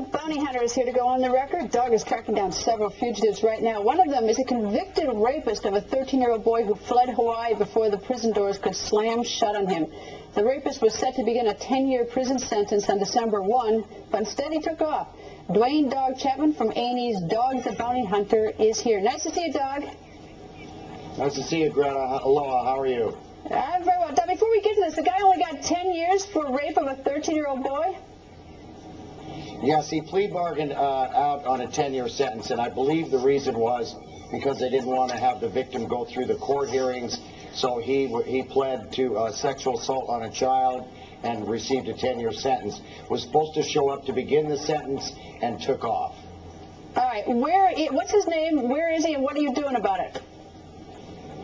Dog bounty hunter is here to go on the record. Dog is tracking down several fugitives right now. One of them is a convicted rapist of a 13-year-old boy who fled Hawaii before the prison doors could slam shut on him. The rapist was set to begin a 10-year prison sentence on December 1, but instead he took off. Dwayne Dog Chapman from A&E's Dog the Bounty Hunter is here. Nice to see you, Dog. Nice to see you, Greta. Aloha, how are you? I'm very well. Dog, before we get to this, the guy only got 10 years for rape of a 13-year-old boy? Yes, he plea bargained out on a 10-year sentence, and I believe the reason was because they didn't want to have the victim go through the court hearings, so he pled to sexual assault on a child and received a 10-year sentence. Was supposed to show up to begin the sentence and took off. All right, what's his name, where is he, and what are you doing about it?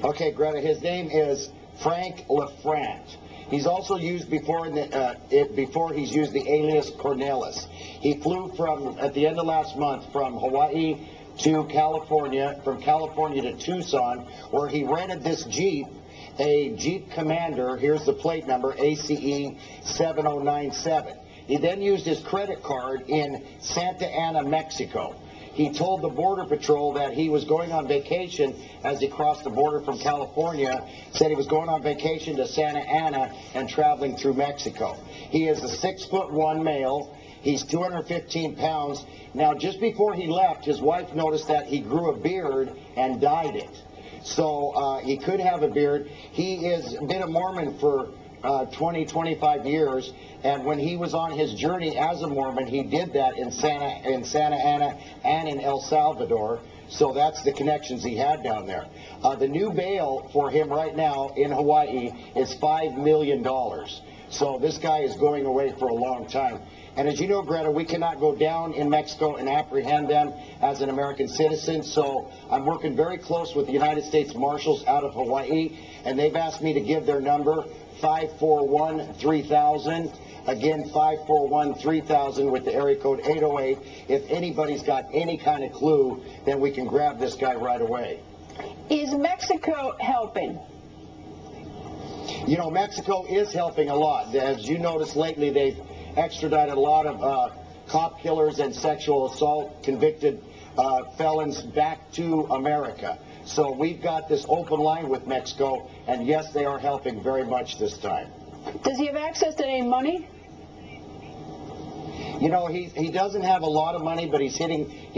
Okay, Greta, his name is Frank LeFrandt. He's also used before he's used the alias Cornelis. He flew at the end of last month from Hawaii to California, from California to Tucson, where he rented this Jeep, a Jeep Commander. Here's the plate number, ACE 7097. He then used his credit card in Santa Ana, Mexico. He told the Border Patrol that he was going on vacation as he crossed the border from California, said he was going on vacation to Santa Ana and traveling through Mexico. He is a 6'1" male. He's 215 pounds. Now, just before he left, his wife noticed that he grew a beard and dyed it. So he could have a beard. He has been a Mormon for 25 years, and when he was on his journey as a Mormon, he did that in Santa Ana and in El Salvador. So that's the connections he had down there. The new bail for him right now in Hawaii is $5 million. So this guy is going away for a long time. And as you know, Greta, we cannot go down in Mexico and apprehend them as an American citizen. So I'm working very close with the United States Marshals out of Hawaii, and they've asked me to give their number, 541-3000. Again, 541-3000 with the area code 808. If anybody's got any kind of clue, then we can grab this guy right away. Is Mexico helping? You know, Mexico is helping a lot. As you noticed lately, they've extradited a lot of cop killers and sexual assault convicted felons back to America. So we've got this open line with Mexico, and yes, they are helping very much this time. Does he have access to any money? You know, he doesn't have a lot of money, but he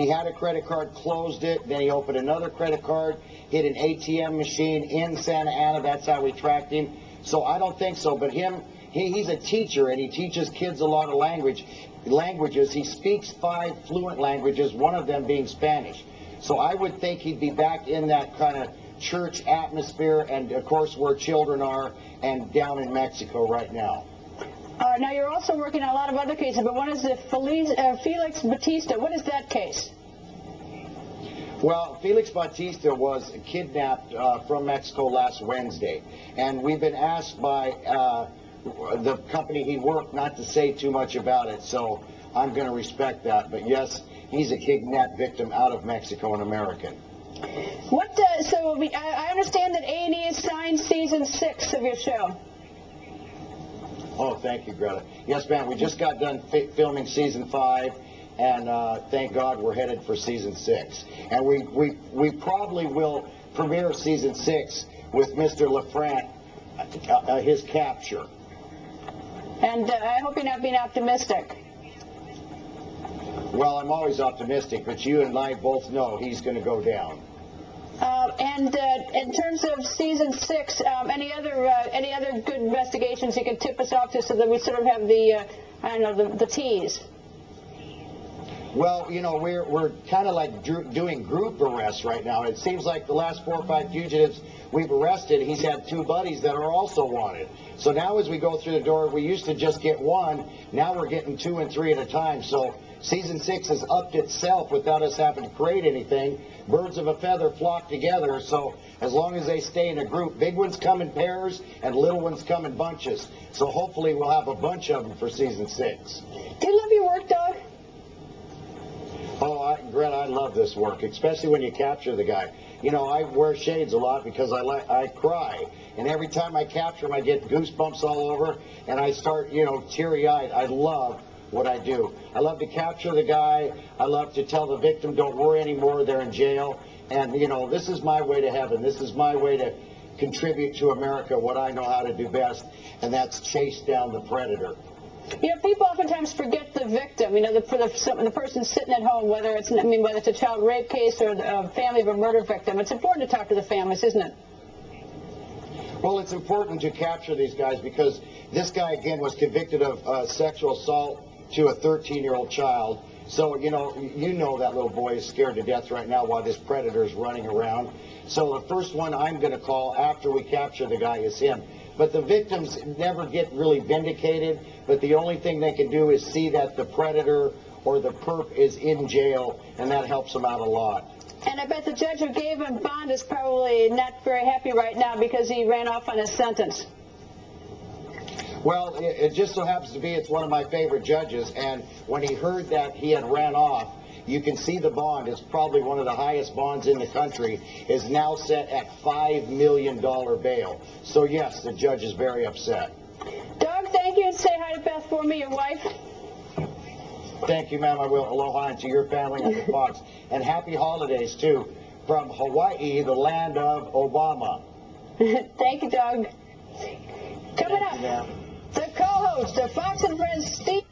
had a credit card, closed it, then he opened another credit card, hit an ATM machine in Santa Ana. That's how we tracked him. So I don't think so, but he's a teacher, and he teaches kids a lot of languages. He speaks 5 fluent languages, one of them being Spanish. So I would think he'd be back in that kind of church atmosphere, and of course where children are, and down in Mexico right now. Now you're also working on a lot of other cases, but one is the Felix Batista. What is that case? Well, Felix Batista was kidnapped from Mexico last Wednesday, and we've been asked by the company he worked not to say too much about it, so I'm going to respect that. But yes, he's a kidnapped victim out of Mexico, an American. I understand that A&E has signed season 6 of your show. Oh, thank you, Greta. Yes, ma'am, we just got done filming season 5, and thank God we're headed for season 6. And we probably will premiere season 6 with Mr. LeFrandt, his capture. And I hope you're not being optimistic. Well, I'm always optimistic, but you and I both know he's going to go down. And in terms of season 6, any other good investigations you can tip us off to so that we sort of have the the tease? Well, you know, we're kind of like doing group arrests right now. It seems like the last 4 or 5 fugitives we've arrested, he's had 2 buddies that are also wanted. So now as we go through the door, we used to just get 1. Now we're getting 2 and 3 at a time. So season 6 has upped itself without us having to create anything. Birds of a feather flock together. So as long as they stay in a group, big ones come in pairs and little ones come in bunches. So hopefully we'll have a bunch of them for season 6. Do you love your work, Doug? Oh, Greta, I love this work, especially when you capture the guy. You know, I wear shades a lot because I cry. And every time I capture him, I get goosebumps all over, and I start, you know, teary-eyed. I love what I do. I love to capture the guy. I love to tell the victim, don't worry anymore, they're in jail. And, you know, this is my way to heaven. This is my way to contribute to America what I know how to do best, and that's chase down the predator. You know, people oftentimes forget the victim. You know, the person sitting at home, whether it's a child rape case or a family of a murder victim. It's important to talk to the families, isn't it? Well, it's important to capture these guys because this guy, again, was convicted of sexual assault to a 13-year-old child. So, you know that little boy is scared to death right now while this predator is running around. So the first one I'm going to call after we capture the guy is him. But the victims never get really vindicated, but the only thing they can do is see that the predator or the perp is in jail, and that helps them out a lot. And I bet the judge who gave him bond is probably not very happy right now because he ran off on his sentence. Well, it just so happens to be it's one of my favorite judges, and when he heard that he had ran off, you can see the bond is probably one of the highest bonds in the country, is now set at $5 million bail. So, yes, the judge is very upset. Doug, thank you, and say hi to Beth for me, your wife. Thank you, ma'am. I will. Aloha, and to your family and the Fox. And happy holidays, too, from Hawaii, the land of Obama. Thank you, Doug. Coming Thank you, ma'am. up, the co-host of Fox and Friends, Steve.